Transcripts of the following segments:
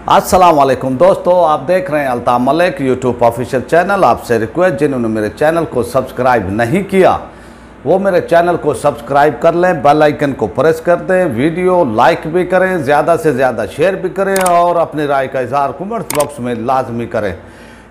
अस्सलाम वालेकुम दोस्तों, आप देख रहे हैं अल्ताफ़मलिक यूट्यूब ऑफिशियल चैनल। आपसे रिक्वेस्ट, जिन्होंने मेरे चैनल को सब्सक्राइब नहीं किया वो मेरे चैनल को सब्सक्राइब कर लें, बेल आइकन को प्रेस कर दें, वीडियो लाइक भी करें, ज़्यादा से ज़्यादा शेयर भी करें और अपनी राय का इजहार कमेंट्स बॉक्स में लाजमी करें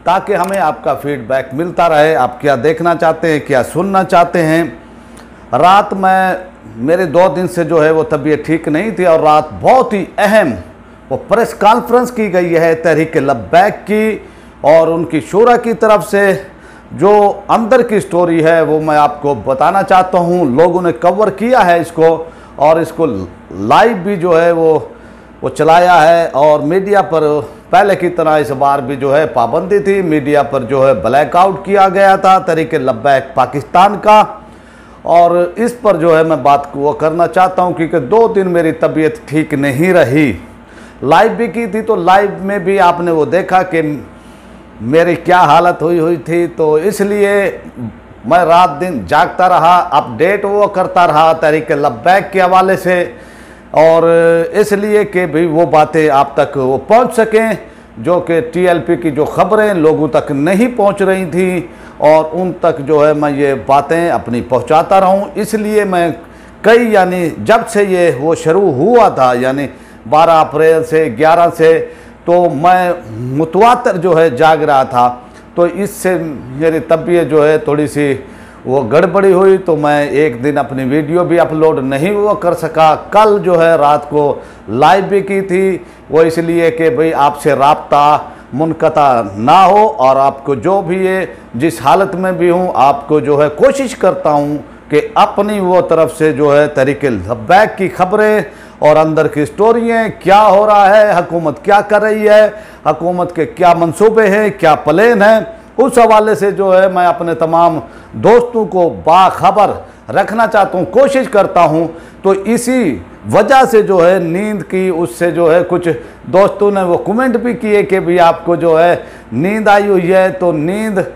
ताकि हमें आपका फीडबैक मिलता रहे। आप क्या देखना चाहते हैं, क्या सुनना चाहते हैं। रात में मेरे 2 दिन से जो है वो तबीयत ठीक नहीं थी और रात बहुत ही अहम वो प्रेस कॉन्फ्रेंस की गई है तहरीक-ए-लिबेक की, और उनकी शूरा की तरफ से जो अंदर की स्टोरी है वो मैं आपको बताना चाहता हूँ। लोगों ने कवर किया है इसको और इसको लाइव भी जो है वो चलाया है, और मीडिया पर पहले की तरह इस बार भी जो है पाबंदी थी। मीडिया पर जो है ब्लैकआउट किया गया था तहरीक-ए-लिबेक पाकिस्तान का, और इस पर जो है मैं बात वो करना चाहता हूँ क्योंकि 2 दिन मेरी तबीयत ठीक नहीं रही। लाइव भी की थी तो लाइव में भी आपने वो देखा कि मेरी क्या हालत हुई थी, तो इसलिए मैं रात दिन जागता रहा, अपडेट वो करता रहा तहरीक-ए-लिबेक के हवाले से, और इसलिए कि भाई वो बातें आप तक वो पहुंच सकें जो कि टीएलपी की जो खबरें लोगों तक नहीं पहुंच रही थी, और उन तक जो है मैं ये बातें अपनी पहुंचाता रहूं। इसलिए मैं कई यानी जब से ये वो शुरू हुआ था यानी 12 अप्रैल से 11 से, तो मैं मुतवातर जो है जाग रहा था, तो इससे मेरी तबीयत जो है थोड़ी सी वो गड़बड़ी हुई, तो मैं एक दिन अपनी वीडियो भी अपलोड नहीं वो कर सका। कल जो है रात को लाइव भी की थी वो इसलिए कि भाई आपसे राब्ता मुनक़ता ना हो, और आपको जो भी है जिस हालत में भी हूँ आपको जो है कोशिश करता हूँ कि अपनी वो तरफ से जो है तहरीक-ए-लिबेक की खबरें और अंदर की स्टोरियाँ, क्या हो रहा है, हुकूमत क्या कर रही है, हुकूमत के क्या मंसूबे हैं, क्या प्लान है, उस हवाले से जो है मैं अपने तमाम दोस्तों को बाखबर रखना चाहता हूँ, कोशिश करता हूँ। तो इसी वजह से जो है नींद की उससे जो है कुछ दोस्तों ने वो कमेंट भी किए कि भाई आपको जो है नींद आई हुई है, तो नींद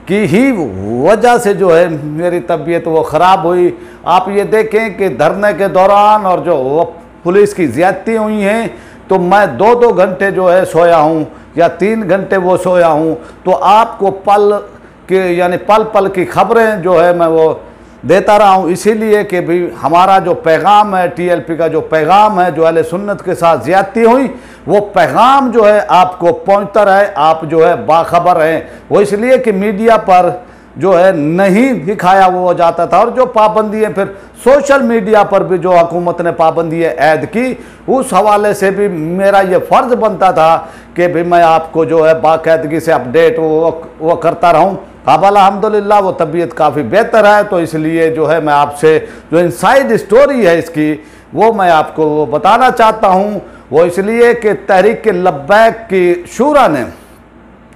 की ही वजह से जो है मेरी तबीयत वो ख़राब हुई। आप ये देखें कि धरने के दौरान और जो वो पुलिस की ज़्यादती हुई हैं, तो मैं 2-2 घंटे जो है सोया हूँ या 3 घंटे वो सोया हूँ, तो आपको पल के यानी पल पल की खबरें जो है मैं वो देता रहा हूँ, इसीलिए कि भाई हमारा जो पैगाम है, टीएलपी का जो पैगाम है, जो अहले सुन्नत के साथ ज़्यादती हुई, वो पैगाम जो है आपको पहुँचता रहे, आप जो है बाखबर हैं। वो इसलिए कि मीडिया पर जो है नहीं दिखाया वो जाता था, और जो पाबंदियाँ फिर सोशल मीडिया पर भी जो हुकूमत ने पाबंदियाँ ऐद की, उस हवाले से भी मेरा ये फ़र्ज़ बनता था कि भाई मैं आपको जो है बाकायदगी से अपडेट वो करता रहूं। अब अल्हम्दुलिल्लाह वो तबीयत काफ़ी बेहतर है, तो इसलिए जो है मैं आपसे जो इनसाइड स्टोरी है इसकी वो मैं आपको वो बताना चाहता हूँ। वो इसलिए कि तहरीक-ए-लिबेक की शूरा ने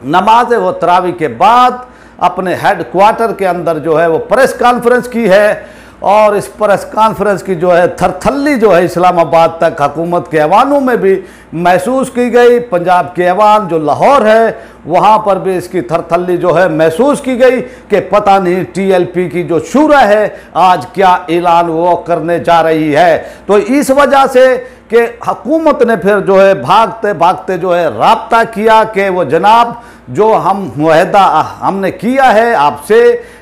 नमाज वो तरावी के बाद अपने हेड क्वार्टर के अंदर जो है वो प्रेस कॉन्फ्रेंस की है, और इस प्रेस कॉन्फ्रेंस की जो है थरथल्ली जो है इस्लामाबाद तक हुकूमत के ऐवानों में भी महसूस की गई। पंजाब के ऐवान जो लाहौर है वहाँ पर भी इसकी थरथल्ली जो है महसूस की गई कि पता नहीं टीएलपी की जो शूरा है आज क्या ऐलान वो करने जा रही है। तो इस वजह से कि हुकूमत ने फिर जो है भागते भागते जो है राब्ता किया कि वो जनाब जो हम मुआहदा हमने किया है आपसे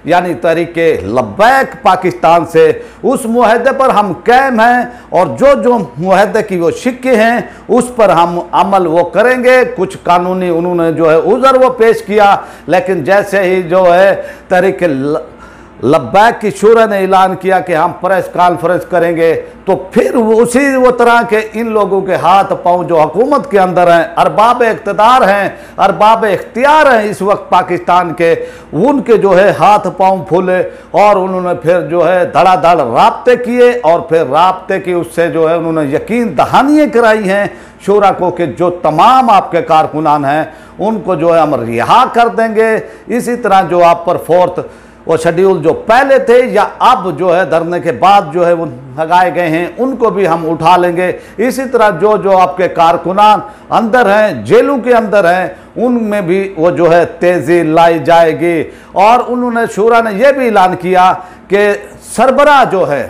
यानी तहरीक-ए-लिबेक पाकिस्तान से, उस मुआहदे पर हम कायम हैं, और जो जो मुआहदे की वो शिक्के हैं उस पर हम अमल वो करेंगे। कुछ कानूनी उन्होंने जो है उज़र वो पेश किया, लेकिन जैसे ही जो है तहरीक-ए-लिबेक की शूरा ने ऐलान किया कि हम प्रेस कॉन्फ्रेंस करेंगे, तो फिर उसी वो तरह के इन लोगों के हाथ पाँव जो हुकूमत के अंदर हैं, अरबाब इक़्तिदार हैं, अरबाब इख्तियार हैं इस वक्त पाकिस्तान के, उनके जो है हाथ पाँव फूले, और उन्होंने फिर जो है धड़ाधड़ राब्ते किए, और फिर राब्ते की उससे जो है उन्होंने यकीन दहानियाँ कराई हैं शूरा को कि जो तमाम आपके कारकुनान हैं उनको जो है हम रिहा कर देंगे। इसी तरह जो आप पर 4th वो शेड्यूल जो पहले थे या अब जो है धरने के बाद जो है वो लगाए गए हैं उनको भी हम उठा लेंगे। इसी तरह जो जो आपके कारकुनान अंदर हैं, जेलों के अंदर हैं, उनमें भी वो जो है तेज़ी लाई जाएगी। और उन्होंने शूरा ने यह भी ऐलान किया कि सरबराह जो है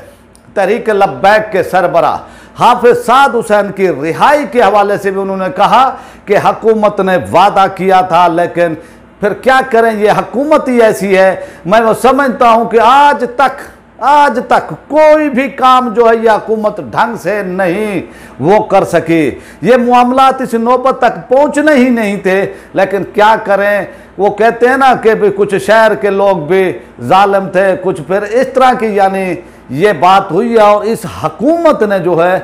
तहरीक-ए-लिबेक के सरबराह हाफिज साद हुसैन की रिहाई के हवाले से भी उन्होंने कहा कि हुकूमत ने वादा किया था, लेकिन फिर क्या करें, ये हुकूमत ही ऐसी है। मैं वो समझता हूँ कि आज तक कोई भी काम जो है ये हुकूमत ढंग से नहीं वो कर सकी। ये मामलात इस नौबत तक पहुँचने ही नहीं थे, लेकिन क्या करें, वो कहते हैं ना कि भी कुछ शहर के लोग भी जालिम थे, कुछ फिर इस तरह की यानी ये बात हुई है। और इस हुकूमत ने जो है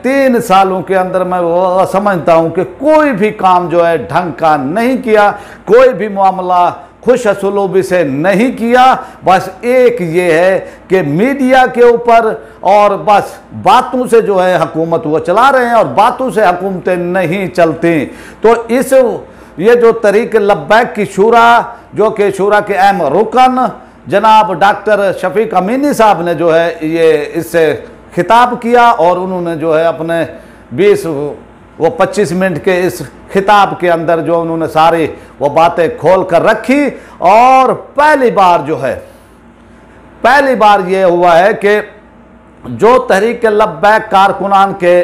3 सालों के अंदर मैं वो समझता हूँ कि कोई भी काम जो है ढंग का नहीं किया, कोई भी मामला खुश असलूबी से नहीं किया। बस एक ये है कि मीडिया के ऊपर और बस बातों से जो है हुकूमत वो चला रहे हैं और बातों से हुकूमतें नहीं चलती। तो इस ये जो तहरीक-ए-लिबेक की शूरा, जो कि शूरा के अहम रुकन जनाब डॉक्टर शफीक अमीनी साहब ने जो है ये इससे खिताब किया और उन्होंने जो है अपने 25 मिनट के इस खिताब के अंदर जो उन्होंने सारी वो बातें खोल कर रखी। और पहली बार ये हुआ है कि जो तहरीक-ए-लिबेक कारकुनान के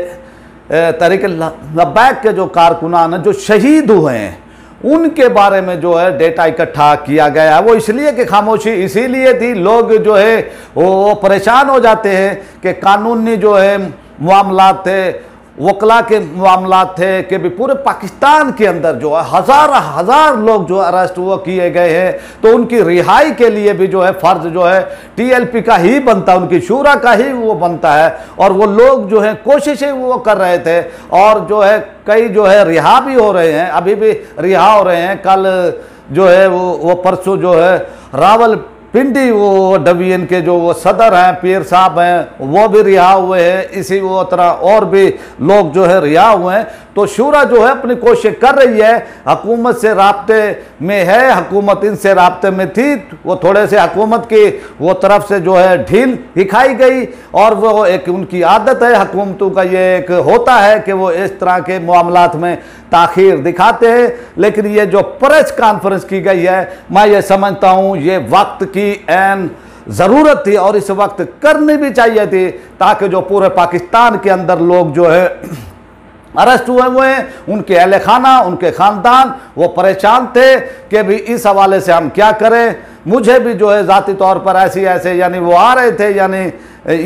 तहरीक-ए-लिबेक के जो कारकुनान हैं जो शहीद हुए हैं उनके बारे में जो है डेटा इकट्ठा किया गया है। वो इसलिए कि खामोशी इसीलिए थी, लोग जो है वो परेशान हो जाते हैं कि कानूनी जो है मामलात थे, वकला के मामलात थे कि भी पूरे पाकिस्तान के अंदर जो है हजार लोग जो अरेस्ट वो किए गए हैं। तो उनकी रिहाई के लिए भी जो है फ़र्ज जो है TLP का ही बनता है, उनकी शूरा का ही वो बनता है। और वो लोग जो है कोशिशें वो कर रहे थे और जो है कई जो है रिहा भी हो रहे हैं, अभी भी रिहा हो रहे हैं। कल जो है वो परसों जो है रावलपिंडी वो डिवीजन के जो वो सदर हैं पीर साहब हैं वो भी रिहा हुए हैं, इसी वो तरह और भी लोग जो है रिहा हुए हैं। तो शूरा जो है अपनी कोशिश कर रही है, हुकूमत से राब्ते में है, हुकूमत इनसे राब्ते में थी, वो थोड़े से हुकूमत की वो तरफ से जो है ढील दिखाई गई। और वो एक उनकी आदत है, हुकूमतों का ये एक होता है कि वो इस तरह के मामलात में ताख़ीर दिखाते हैं। लेकिन ये जो प्रेस कॉन्फ्रेंस की गई है, मैं ये समझता हूँ ये वक्त की ऐन ज़रूरत थी और इस वक्त करनी भी चाहिए थी, ताकि जो पूरे पाकिस्तान के अंदर लोग जो है अरेस्ट हुए हैं, उनके अहले खाना, उनके ख़ानदान वो परेशान थे कि भी इस हवाले से हम क्या करें। मुझे भी जो है ज़ाती तौर पर ऐसे यानी वो आ रहे थे, यानी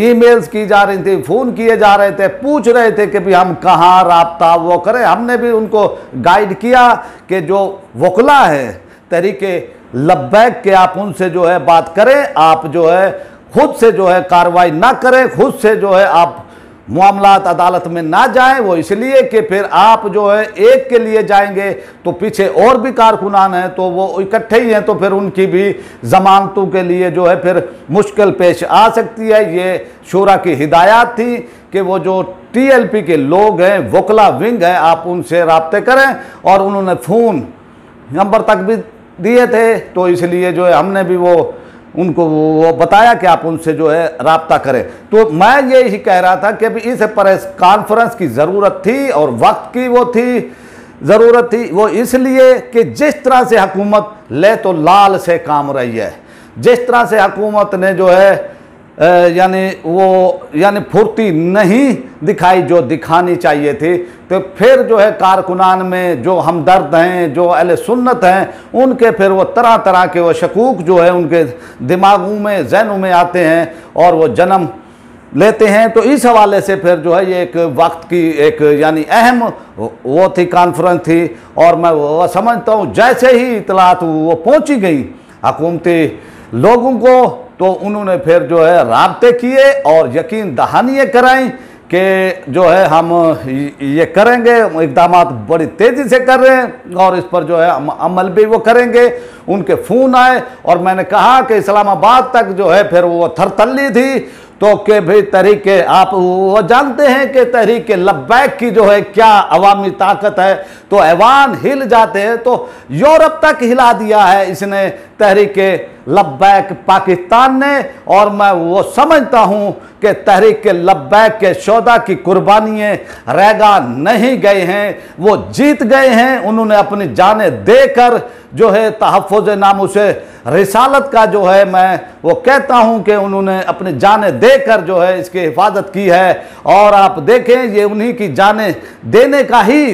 ईमेल्स की जा रही थी, फ़ोन किए जा रहे थे, पूछ रहे थे कि भी हम कहाँ राब्ता वो करें। हमने भी उनको गाइड किया कि जो वकला है तहरीक-ए-लिबेक के आप उनसे जो है बात करें, आप जो है खुद से जो है कार्रवाई ना करें, खुद से जो है आप मामलात अदालत में ना जाएं। वो इसलिए कि फिर आप जो है एक के लिए जाएंगे तो पीछे और भी कारकुनान हैं, तो वो इकट्ठे ही हैं, तो फिर उनकी भी जमानतों के लिए जो है फिर मुश्किल पेश आ सकती है। ये शूरा की हिदायत थी कि वो जो TLP के लोग हैं, वकला विंग है, आप उनसे राब्ते करें। और उन्होंने फ़ोन नंबर तक भी दिए थे, तो इसलिए जो है हमने भी वो उनको वो बताया कि आप उनसे जो है राब्ता करें। तो मैं यही कह रहा था कि इस प्रेस कॉन्फ्रेंस की ज़रूरत थी और वक्त की वो थी ज़रूरत थी, वो इसलिए कि जिस तरह से हुकूमत ले तो लाल से काम रही है, जिस तरह से हुकूमत ने जो है यानी फुर्ती नहीं दिखाई जो दिखानी चाहिए थी। तो फिर जो है कारकुनान में जो हमदर्द हैं, जो अहले सुन्नत हैं, उनके फिर वो तरह तरह के वो शकूक जो है उनके दिमागों में जहनों में आते हैं और वो जन्म लेते हैं। तो इस हवाले से फिर जो है ये एक वक्त की एक यानी अहम वो थी, कॉन्फ्रेंस थी। और मैं वो समझता हूँ जैसे ही इतलात वो पहुँची गई हुकूमती लोगों को, तो उन्होंने फिर जो है राब्ते किए और यकीन दहानी कराई कि जो है हम ये करेंगे, इक़दाम बड़ी तेज़ी से कर रहे हैं और इस पर जो है अमल भी वो करेंगे। उनके फ़ोन आए और मैंने कहा कि इस्लामाबाद तक जो है फिर वो थरथल्ली थी। तो कि भाई तहरीक आप वो जानते हैं कि तहरीक-ए-लिबेक की जो है क्या अवामी ताकत है, तो ऐवान हिल जाते हैं। तो यूरोप तक हिला दिया है इसने तहरीक लब्बैक पाकिस्तान ने, और मैं वो समझता हूँ कि तहरीक लब्बैक के शोधा की कुर्बानियाँ रैगा नहीं गए हैं, वो जीत गए हैं। उन्होंने अपनी जानें देकर जो है तहफ़्फ़ुज़ नामूसे रिसालत का जो है मैं वो कहता हूँ कि उन्होंने अपनी जानें देकर जो है इसकी हिफाजत की है। और आप देखें ये उन्हीं की जानें देने का ही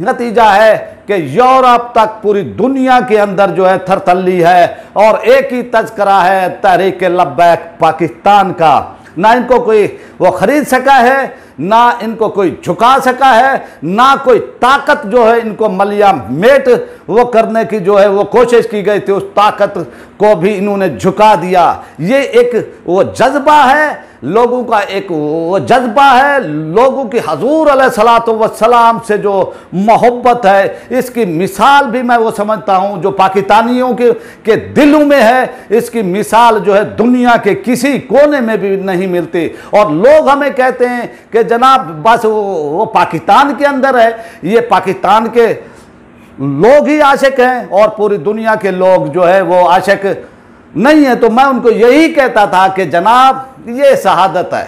नतीजा है कि यूरोप तक पूरी दुनिया के अंदर जो है थरथल्ली है, और एक ही तज़किरा है तहरीक लब्बैक पाकिस्तान का। ना इनको कोई वो ख़रीद सका है, ना इनको कोई झुका सका है, ना कोई ताकत जो है इनको मलिया मेट वो करने की जो है वो कोशिश की गई थी, उस ताकत को भी इन्होंने झुका दिया। ये एक वो जज्बा है लोगों का, एक वो जज्बा है लोगों की हजूर अलैहिस्सलातु वस्सलाम से जो मोहब्बत है, इसकी मिसाल भी मैं वो समझता हूँ जो पाकिस्तानियों के दिलों में है, इसकी मिसाल जो है दुनिया के किसी कोने में भी नहीं मिलती। और लोग हमें कहते हैं कि जनाब बस वो पाकिस्तान के अंदर है, ये पाकिस्तान के लोग ही आशिक हैं और पूरी दुनिया के लोग जो है वो आशिक नहीं है। तो मैं उनको यही कहता था कि जनाब ये शहादत है,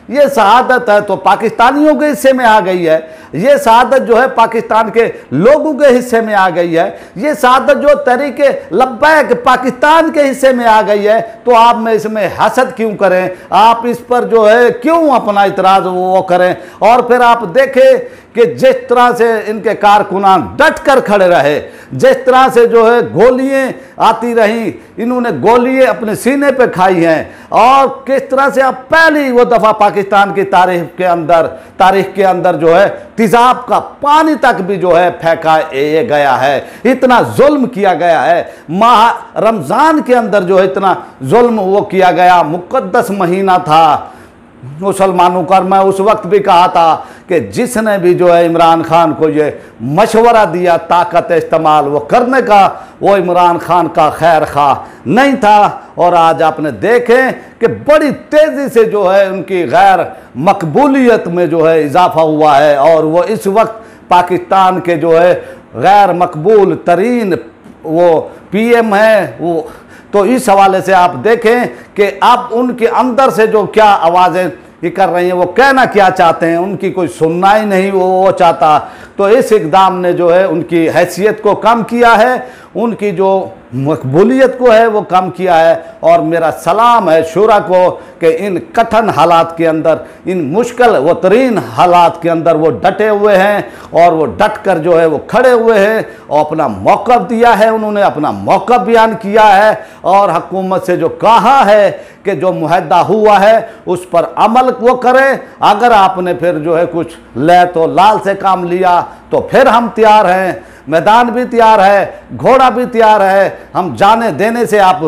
ये शहादत है तो पाकिस्तानियों के हिस्से में आ गई है, ये शहादत जो है पाकिस्तान के लोगों के हिस्से में आ गई है, ये शहादत जो तहरीक लब्बैक पाकिस्तान के हिस्से में आ गई है। तो आप में इसमें हसद क्यों करें, आप इस पर जो है क्यों अपना इतराज़ वो करें। और फिर आप देखें कि जिस तरह से इनके कारकुनान डट कर खड़े रहे, जिस तरह से जो है गोलियां आती रहीं, इन्होंने गोलियां अपने सीने पे खाई हैं, और किस तरह से अब पहली वो दफ़ा पाकिस्तान की तारीख के अंदर जो है तेज़ाब का पानी तक भी जो है फेंका गया है, इतना जुल्म किया गया है। माह रमज़ान के अंदर जो है इतना जुल्म वो किया गया, मुक़द्दस महीना था मुसलमानों का। मैं उस वक्त भी कहा था कि जिसने भी जो है इमरान खान को ये मशवरा दिया ताकत इस्तेमाल वो करने का, वो इमरान खान का खैर खा नहीं था। और आज आपने देखें कि बड़ी तेज़ी से जो है उनकी गैर मकबूलियत में जो है इजाफा हुआ है, और वो इस वक्त पाकिस्तान के जो है गैर मकबूल तरीन वो पीएम है वो। तो इस हवाले से आप देखें कि अब उनके अंदर से जो क्या आवाज़ें ये कर रही हैं, वो कहना क्या चाहते हैं, उनकी कोई सुनना ही नहीं वो चाहता। तो इस इक़दाम ने जो है उनकी हैसियत को कम किया है, उनकी जो मकबूलियत को है वो कम किया है। और मेरा सलाम है शुरा को कि इन कठिन हालात के अंदर, इन मुश्किल व तरीन हालात के अंदर वो डटे हुए हैं, और वो डट कर जो है वो खड़े हुए हैं और अपना मौक़िफ़ दिया है, उन्होंने अपना मौक़िफ़ बयान किया है, और हुकूमत से जो कहा है कि जो मुहद्दा हुआ है उस पर अमल वो करें। अगर आपने फिर जो है कुछ ले तो लाल से काम लिया तो फिर हम तैयार हैं, मैदान भी तैयार है, घोड़ा भी तैयार है, हम जाने देने से आप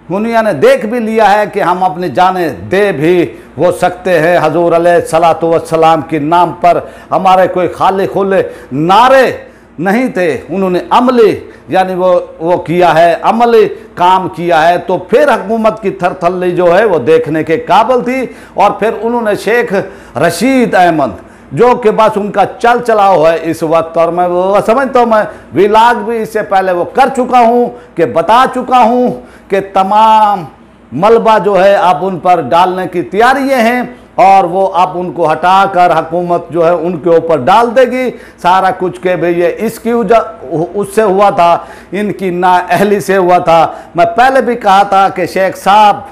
दुनिया ने देख भी लिया है कि हम अपनी जाने दे भी हो सकते हैं। हजूर अलैहिस्सलातु वस्सलाम के नाम पर हमारे कोई खाली खुले नारे नहीं थे, उन्होंने अमली यानी वो किया है, अमली काम किया है। तो फिर हुकूमत की थरथल्ली जो है वो देखने के काबिल थी। और फिर उन्होंने शेख रशीद अहमद जो कि बस उनका चल चलाओ है इस वक्त, और मैं वो समझता हूँ, मैं विलाग भी इससे पहले वो कर चुका हूँ कि बता चुका हूँ कि तमाम मलबा जो है अब उन पर डालने की तैयारियाँ हैं, और वो अब उनको हटाकर हुकूमत जो है उनके ऊपर डाल देगी सारा कुछ के भाई ये इसकी उससे हुआ था, इनकी नाअहली से हुआ था। मैं पहले भी कहा था कि शेख साहब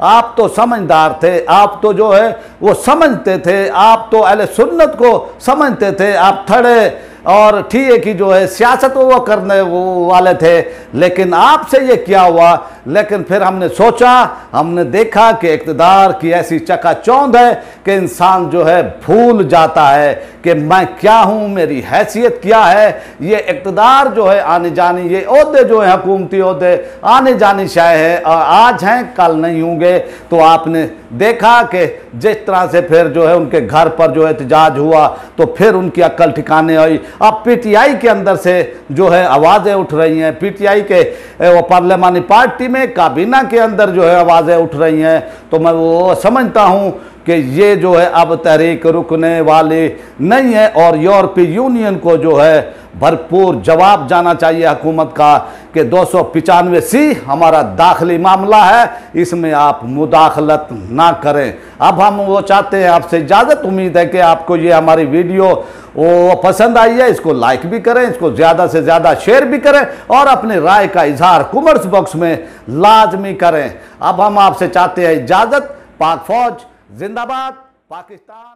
आप तो समझदार थे, आप तो जो है वो समझते थे, आप तो अहले सुन्नत को समझते थे, आप थड़े और ठीक ही जो है सियासत वो करने वो वाले थे। लेकिन आपसे ये क्या हुआ, लेकिन फिर हमने सोचा, हमने देखा कि इक़्तिदार की ऐसी चकाचौंध है कि इंसान जो है भूल जाता है कि मैं क्या हूँ, मेरी हैसियत क्या है। ये इक़्तिदार जो है आने जानी, ये ओहदे जो है हुकूमती ओहदे आने जानी शाय है, आज हैं कल नहीं होंगे। तो आपने देखा कि जिस तरह से फिर जो है उनके घर पर जो एहतजाज हुआ तो फिर उनकी अक्ल ठिकाने आई। अब पीटीआई के अंदर से जो है आवाज़ें उठ रही हैं, पीटीआई के वो पार्लियामानी पार्टी में काबीना के अंदर जो है आवाज़ें उठ रही हैं। तो मैं वो समझता हूँ कि ये जो है अब तहरीक रुकने वाले नहीं है, और यूरोपीय यूनियन को जो है भरपूर जवाब जाना चाहिए हुकूमत का कि 295C हमारा दाखिली मामला है, इसमें आप मुदाखलत ना करें। अब हम वो चाहते हैं आपसे इजाज़त। उम्मीद है कि आपको ये हमारी वीडियो वो पसंद आई है। इसको लाइक भी करें, इसको ज़्यादा से ज़्यादा शेयर भी करें और अपनी राय का इजहार कमेंट्स बॉक्स में लाजमी करें। अब हम आपसे चाहते हैं इजाज़त। पाक फौज जिंदाबाद, पाकिस्तान।